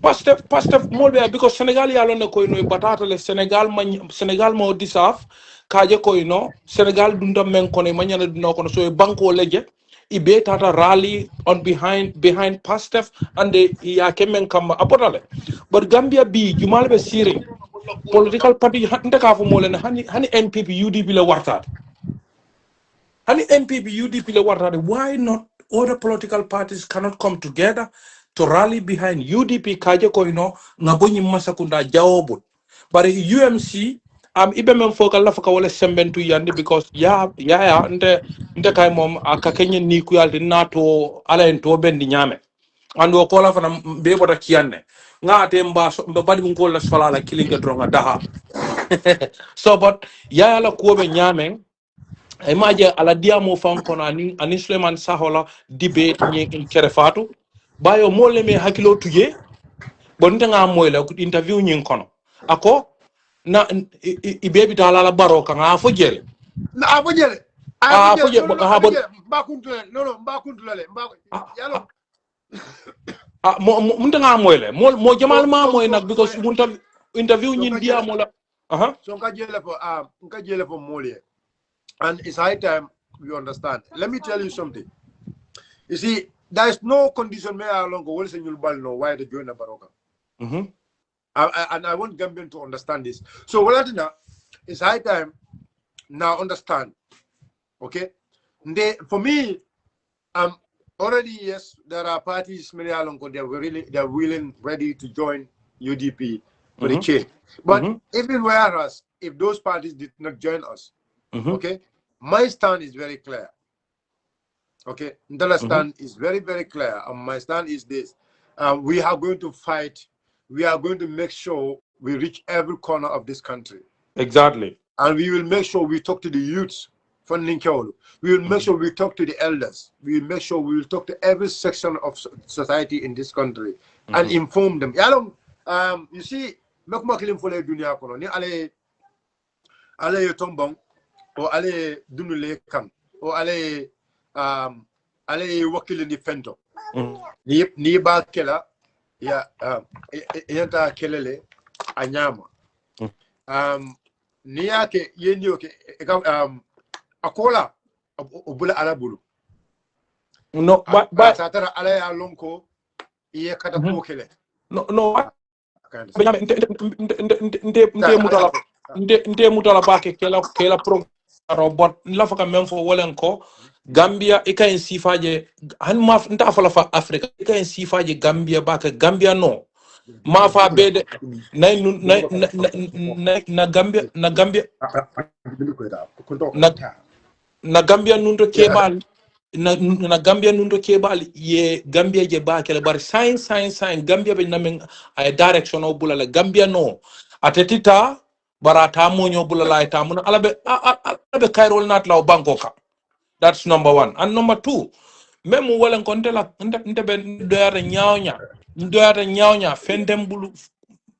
Pastef molbe because Senegal ya lone ko no batata le Senegal mo disaf kaje ko no Senegal dunda men kono manyana dino kono so banko leje ibe tata rally on behind Pastef and the ya kemen kam apotale but Gambia bi jumalbe siring political party hande ka fo molen hani NPP UDP le wartat hani NPP UDP le wartat why not other political parties cannot come together to rally behind UDP kaje ko ino ngabonyi masakunda jawobut but UMC ibe men fokal la faka wala sembentu yandi because ya nte kay mom aka kenyen ni ku yalti nato ala en to bendi nyame ando ko la fana be bota kiyanne ngate mba badi mun ko la sola la kilinga dronga daha so but ya la ko be nyame imaje ala diamo fan kono ani Suleiman Sahola debate ni in kerefatu bayo molle me hakilo tuje bonta nga moy la interview nyin kono ako na ibebi tala la baroka nga fo jele na afojele fo afojele jele ha bon mbakuntulale yalo munta nga moy le mo jamal ma moy nak because munta interview nyin diamo la so nka jele fo mole and it's high time you understand. Let me tell you something. You see, there is no condition me along go well you'll ball no why they join the Baroka. And I want Gambian to understand this. So well, it's high time now understand. Okay, for me, already yes, there are parties many along go they're willing ready to join UDP for the change. But even whereas if those parties did not join us, okay, my stand is very clear. Okay, the stand is very, very clear. And my stand is this: we are going to fight. We are going to make sure we reach every corner of this country. Exactly. And we will make sure we talk to the youths from Ninkaolu. We will make sure we talk to the elders. We will make sure we will talk to every section of society in this country and inform them. You see, ni ale tombong o ale dunule kam o ale wakili ni fento ni ba kela ya yanta kelele anyama ni yake yendi oke akola obula alabulu no ba satara ala ya lonko iye kata ko kele no nte mutala bake kela robot la faka men fo wolen ko Gambia ika en sifaje han ma nta fala fa Africa ika en sifaje Gambia bake Gambia no ma fa bede na Gambia na Gambia nundo kebal na Gambia nundo kebal ye Gambia je bake le bar science Gambia be namen ay direction o bulala Gambia no atetita barata monyo bulala ita mun alabe kairol nat law bankoka. That's number one. And number two, memu walen kontela nte ben doyata nyawnya fendem bulu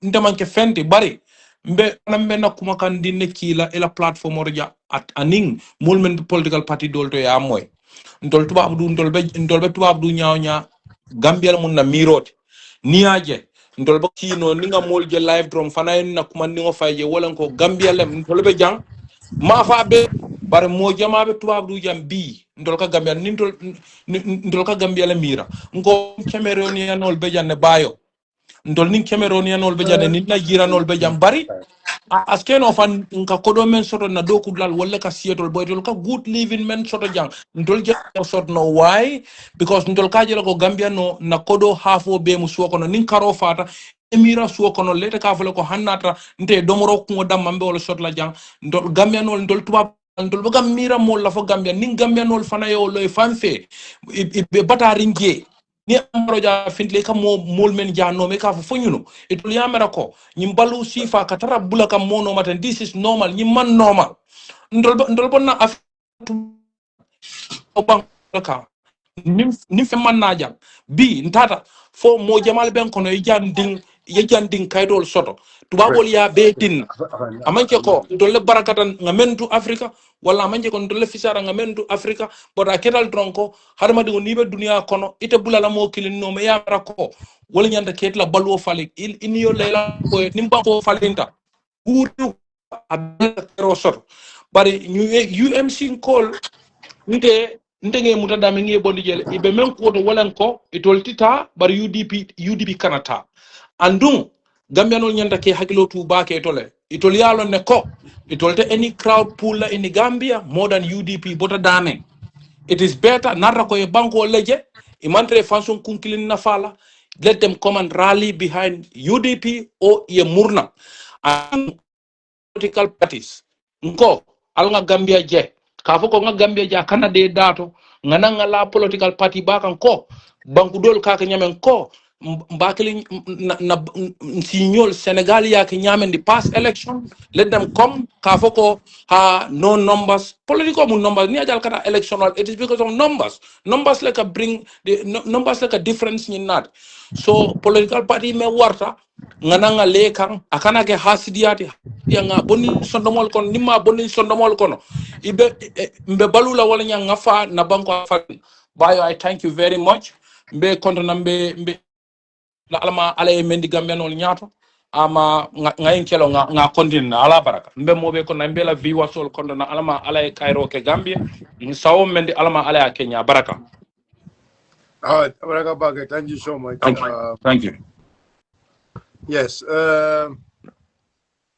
nte manke fendi bari mbe na kuma kan dinne kila ela platform orja at aning mulmen political party dolto ya moy ndol tubab du tubab du nyawnya Gambia mun na miroti niaje ndol ba kino ninga molje live drum fana na kuma ningo fayje walen ko Gambia lem ndol be jang ma fa be bare mo jamabe tubab du jam bi ndol ka Gambia ndol ka Gambia la mira ngo Cameroonianol be janne bayo ndol nin Cameroonianol be janne nin Nigerianol be jam bari askeno fan nka kodo men soto na doku dal wala ka sietol boy dol ka good living men soto jang ndol je sort no why because ndol ka jelo ko Gambia no na kodo hafo be mu suko no nin karo fata emira suko no lete ka fele ko hannata nte domoro ko damma be wala sot la jang ndol Gambia no ndol tuba ndol ba mira mo la fo Gambia nin Gambia no fana yo loy fanfe be batarinje ni amaro ja fintle ka mol men janno me ka fo nyuno etul yamara ko nyim balu sifa ka tara bula kam mono maten this is normal nyim man normal ndol bonna aftu bang ka nim fe man na jam bi ntata fo mo jamal ben kono jan ding yejandin kaydol soto tubabol ya be tin amanke ko dolle barakatan ngamentu afrika wala amanke ko dolle fisara ngamentu afrika boda kedal tronko harmadi ko nibe dunia kono ite bulala mo kilin no me yara ko wala nyanda ketla balwo falik inyo lela ko nimba ko falinta guru abela kero soto bari ñu UMC call nte muta dame nge bondi jele ibe men ko to walan ko itol tita bar UDP kanata andun gambianol nyanda ke hakilo tu baake tole itol yalo ne ko itol te any crowd pool in Gambia more than UDP bota dame it is better narra ko e banko leje e mantre façon kunkilin na fala let them come and rally behind UDP or ye murna and political parties nko alga Gambia je ka foko nga Gambia ja Canada dato ngana la political party bakan ko banku dol kaka nyamen ko mbakeli na signol Senegal ya ke nyamen di past election let them come ka foko ha no numbers political numbers ni ajal kata electoral it is because of numbers like a bring the numbers like a difference in that so political party me warta ngana lekan akana ke hasidiati nga bonni sondomol kon nimma bonni sondomol kono ibe mbe balula wala nya ngafa na banko fa bayo I thank you very much mbe konto nambe mbe la alama ala e mendi gambenol nyaato ama ngayin kelo nga kontin ala baraka mbe mobe ko nambe la vi wasol konto na alama ala e kairo ke Gambia ni sawo mendi alama ala ya Kenya baraka. Baraka Bage, thank you so much. Thank you. Yes.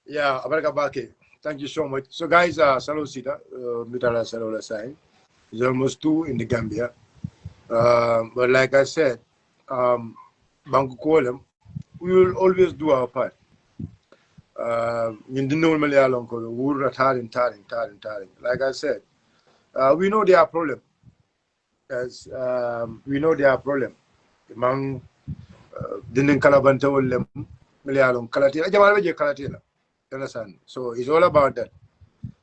Yeah, Baraka Bage, thank you so much. So guys, Salo Sita, Mitala Salo Lasai, is almost 2 in the Gambia. But like I said, Banku Kolem, we will always do our part. In the normal we're tiring. Like I said, we know their problem. As we know their problem. Among didn't Kalabanta or Milialon Kalatina, Jamalaja Kalatina. Understand? So it's all about that.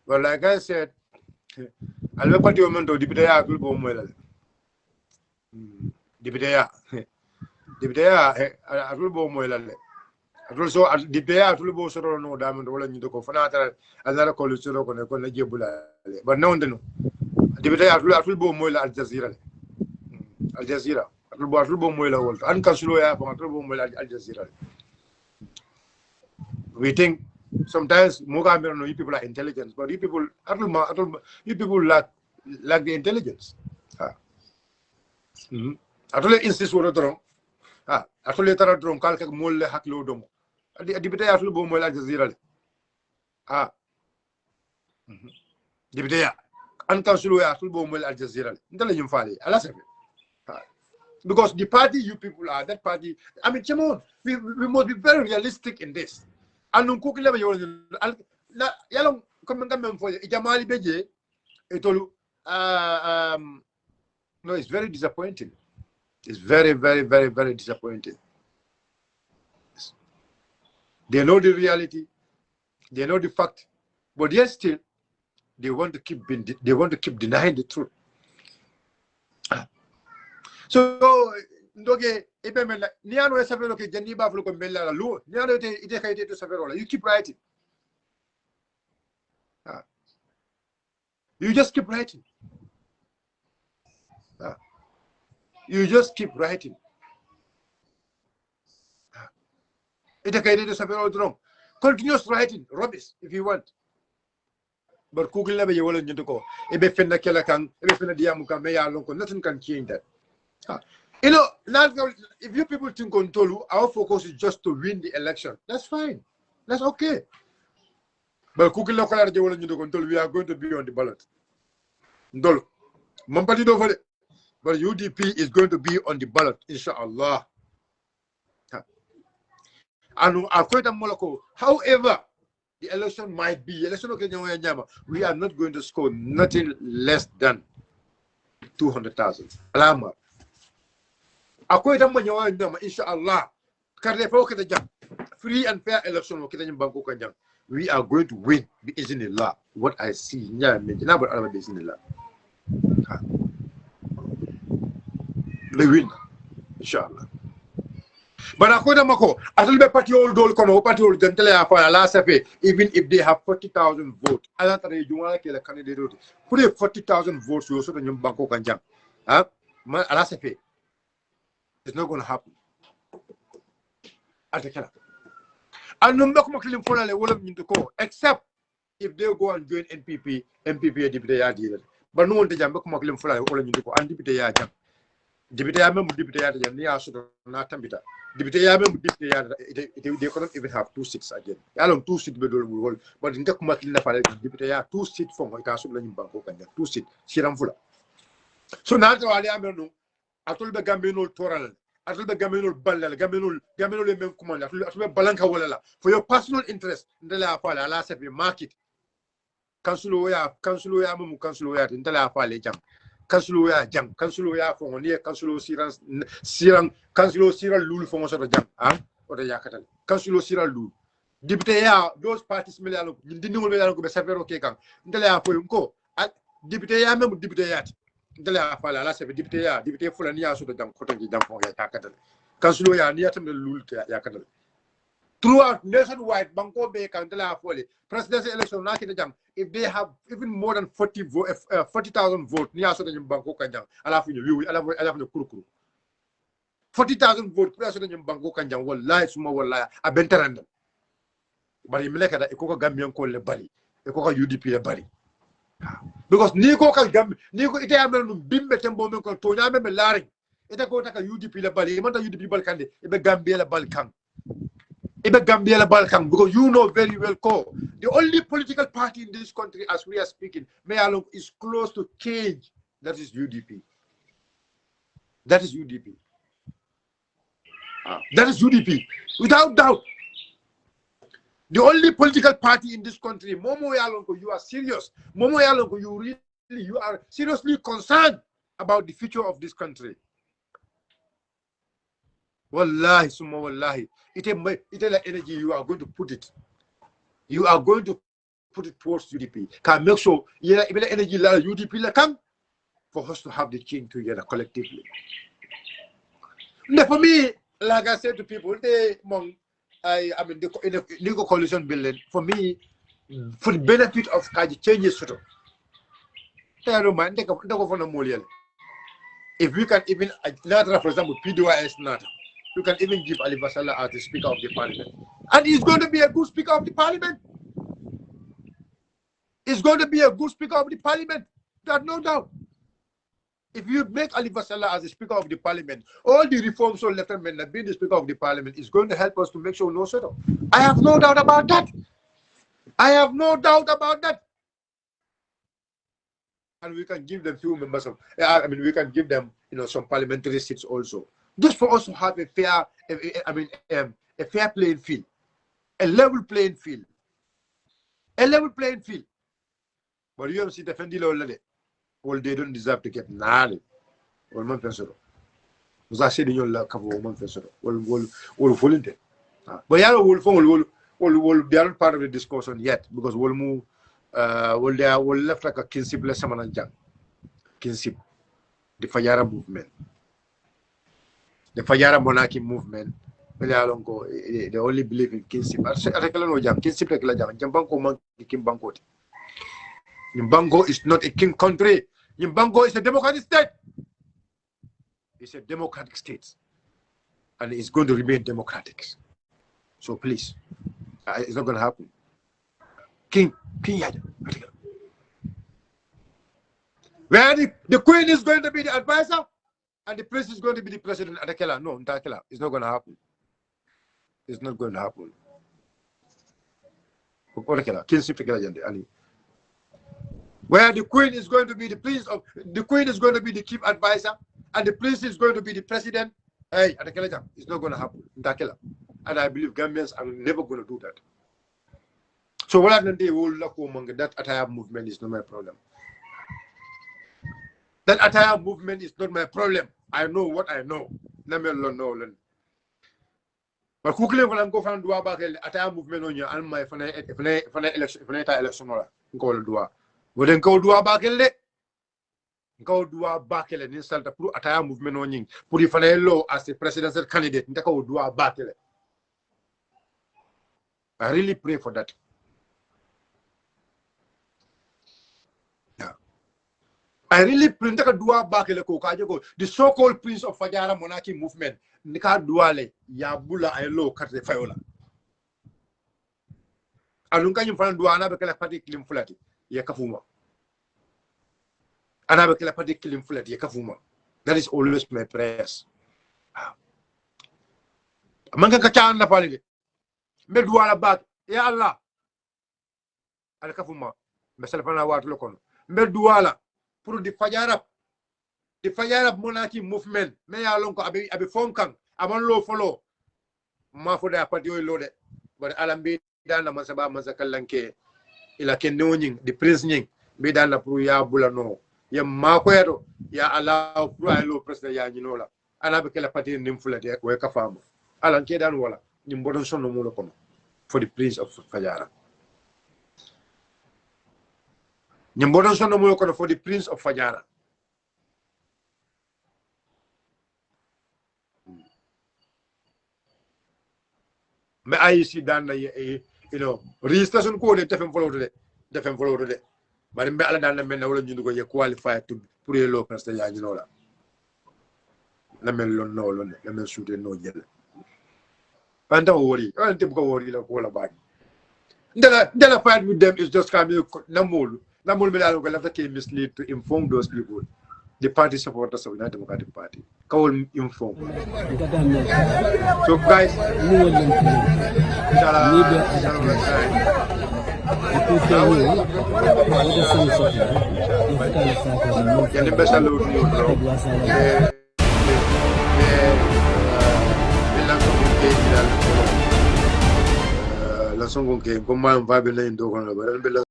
But like I said, I'll look at your mentor, Dibidea, Gulbo Dibidea, I will go more. Also, the day I will go so no diamond rolling into Cofanata, another college to look on a Collegiabula. But no, the day I will go more Al Jazeera. Al Jazeera. I will go more world. Uncasual Al Jazeera. We think sometimes Mogambian you people are intelligent, but you people lack the intelligence. I told you insist what wrong. I told you that wrong. Kalka mole haklo domo. Dibite ya tulu bomo Al Jazeera. Dibite ya uncouncil ya tulu bomo Al Jazeera. Ndale yumfali. Alasebe. Because the party you people are, that party. I mean, come on. We must be very realistic in this. Anun kukile ba yolo. Yalong commengamem for Jamali Beje. Etolu. No, it's very disappointing. It's very, very, very, very disappointing. They know the reality, they know the fact, but yet still they want to keep denying the truth. So, ndoge ipemela niano esavero ke janiba flo ko bella lu niano ite kaite to savero you keep writing. You just keep writing. You just keep writing. Continuous writing, rubbish if you want. But Google never you will go. Nothing can change that. You know, now if you people think on Tolu, our focus is just to win the election. That's fine. That's okay. But Google we are going to be on the ballot. But UDP is going to be on the ballot, inshallah. And however, the election might be, we are not going to score nothing less than 200,000. Alama. Inshallah. Free and fair election. We are going to win. Bismillah. What I see. We win, inshallah. But according to Mako, I told the party old dole kono party old gentile after last FA, even if they have 40,000 votes, I don't know you want to kill a candidate. Put a 40,000 votes, you also the Banco Kanjang. Last FA. It's not going to happen. At the Canada. And no Makumaki for a wall of Mintuko, except if they go and join NPP deputy yard. But no one the Jamakumakim for a wall of Mintuko and deputy yard. Deputy Yamam, deputy yard, and near Natambita. Deputy Yamam, deputy yard, they couldn't even have 2 seats again. Along 2 seats, but in Takumakin, deputy yard, 2 seats from Castle in Bangkok and 2 seats, Shiramfula. So now I told the Gambino Toral. I told the Gamino Ballal, Gamino Command, I told Balanka Walla. For your personal interest, in the La Pala, last of your market. Councilor Councilor in the La Pala Jam. Councilor Jam, Councilor for near Councilor Siran, Councilor Sierra Lul for most of the Jam, or the Yakatan. Councilor Sierra Lul. Deputy, those parties, Milano, didn't know whether to be Savero Kakan. The La Poyunko, Deputy Yamam, Deputy Yat. The La Pala, last of a deputy for a near so the Jam Cotton Jam for Yakatan. Councilor near to the Lul Yakatan. Throughout nationwide, Banco Bay and the La Poli, presidential election, if they have even more than 40,000 votes, near so the Banco Kanjang, I love the Kuru. 40,000 votes, President Banco Kanjang will lie, small will lie, a bentarandum. But in Meleka, a Coca Gambian called the body, a Coca UDP a body. Because Nico Gam, Nico Itaman, Bimbe Tembo, Toname Laring, it a go take a UDP la body, a UDP Balkan, a Gambia Balkan. Ibe Gambia Balkan, because you know very well, the only political party in this country, as we are speaking, Mayalong is close to change. That is UDP. That is UDP. That is UDP, without doubt. The only political party in this country, Momo Yalongo, you are serious. Momo Yalongo, you are seriously concerned about the future of this country. Wallahi, summa wallahi. It's like energy you are going to put it. You are going to put it towards UDP. Can make sure even energy UDP come for us to have the change together collectively. Now for me, like I said to people, I mean the legal coalition building, for me, for the benefit of Kaji changes sort of. I don't mind, if we can even for example, PDYS not. You can even give Ali Basala as the Speaker of the Parliament. And he's going to be a good Speaker of the Parliament. He's going to be a good Speaker of the Parliament. There's no doubt. If you make Ali Basala as the Speaker of the Parliament, all the reforms or lieutenant that being the Speaker of the Parliament is going to help us to make sure no settle. I have no doubt about that. I have no doubt about that. And we can give them few members of, we can give them, some parliamentary seats also. Just for us to have a fair, a fair playing field, a level playing field, a level playing field. But you have seen the Fendi already. Well, they don't deserve to get nada. Well, man, pensoro. Was I said in your cover, man, pensoro. Well, volunteer. But yeah, they aren't part of the discussion yet because we'll move. They are left like a Kinsip less Samananjang. Kinsip, the Fayara movement. The Fayara monarchy movement, they only believe in Kinsip. Kinsip Jambanko monkey Kimbanko. Yimbango is not a king country. Yimbango is a democratic state. It's a democratic state. And it's going to remain democratic. So please, it's not going to happen. King Yada. Where the queen is going to be the advisor and the prince is going to be the president. No, it's not going to happen. It's not going to happen. Where the queen is going to be the prince of the queen is going to be the chief advisor and the prince is going to be the president. Hey, it's not going to happen. And I believe Gambians are never going to do that. So what they will look among that attire movement is not my problem. That attire movement is not my problem. I know what I know. Let me learn. But quickly when I go from Dua back attire movement on your and my election go Dua. Well then go Dua back ngaw duwa bakele ni salta pour ataya movement no nying pour il fallait lo as a presidential candidate ndaka o duwa bakele. I really pray for that. Yeah. I really pray ndaka duwa bakele ko kaje ko the so-called Prince of Fajara monarchy movement ndika duwale ya bula ay lo carte fayola. Alunga nyimfana duwa na bekela party kilim fulati ya kafuma. Ana bekela party kilim fulati ya kafuma. That is always my prayers. Manga ka na pali mbe duwala bak ya Allah ala kafuma mesal fana watu lokon mbe duwala pour di fajara monarchy movement me ya lon ko abi fonkan amon lo follow ma fo da party o lo de bar alambi dana masaba masakallanke ila ken nonying di prince nying be dana pour ya bulano ya makoyado ya Allah pour ay lo president ya nyinola ana be kala party nim fulati we kafamo alan ke dan wala nyim bodon sonno mo lo kono for the Prince of Fajara. Nyim bodon sonno mo lo kono for the Prince of Fajara. Me ay si dan na you know registration ko de defem follow de bari mbe ala dan na men wala ñu ko ye qualified to pour le lo president ya ñu la na mel lon no lon na mel suute no jël anta wori ante bu ko wori la ko la baaj ndela fight with them is just coming namul me dal ko la take mislead to inform those people the party supporters of the Democratic Party call inform so guys la songo ke ko ma va be la ndo ko la